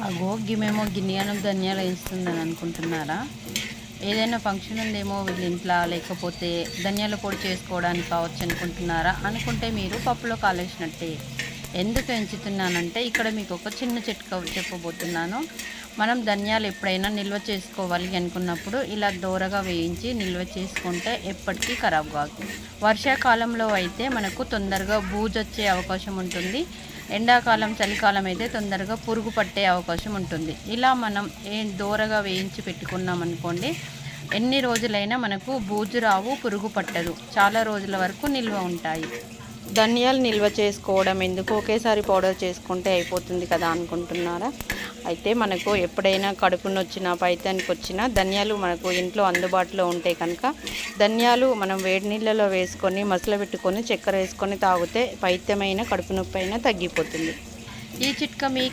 అగో గిమేమో గిన్నెను ధనియాలు వేస్తుందని అనుకుంటున్నారా? ఏదైనా ఫంక్షన్ ఉందేమో వీళ్ళ ఇంట్లో, లేకపోతే ధనియాల పొడి చేసుకోవడానికి కావచ్చు అనుకుంటున్నారా? అనుకుంటే మీరు పప్పులో కాలేసినట్టే. ఎందుకు ఎంచుతున్నానంటే ఇక్కడ మీకు ఒక చిన్న చిట్కా చెప్పబోతున్నాను. మనం ధనియాలు ఎప్పుడైనా నిల్వ చేసుకోవాలి అనుకున్నప్పుడు ఇలా దోరగా వేయించి నిల్వ చేసుకుంటే ఎప్పటికీ ఖరాబ్ కాదు. వర్షాకాలంలో అయితే మనకు తొందరగా బూజొచ్చే అవకాశం ఉంటుంది. ఎండాకాలం చలికాలం అయితే తొందరగా పురుగు పట్టే అవకాశం ఉంటుంది. ఇలా మనం దోరగా వేయించి పెట్టుకున్నాం అనుకోండి, ఎన్ని రోజులైనా మనకు బూజు రావు, పురుగు పట్టదు, చాలా రోజుల వరకు నిల్వ ఉంటాయి. ధనియాలు నిల్వ చేసుకోవడం ఎందుకు, ఒకేసారి పౌడర్ చేసుకుంటే అయిపోతుంది కదా అనుకుంటున్నారా? అయితే మనకు ఎప్పుడైనా కడుపు నొచ్చినా, పైత్యానికి వచ్చినా ధనియాలు మనకు ఇంట్లో అందుబాటులో ఉంటే కనుక ధనియాలు మనం వేడి నీళ్ళలో వేసుకొని మసలబెట్టుకొని చక్కెర వేసుకొని తాగితే పైత్యమైన కడుపు నొప్పి అయినా తగ్గిపోతుంది. ఈ చిట్కా మీకు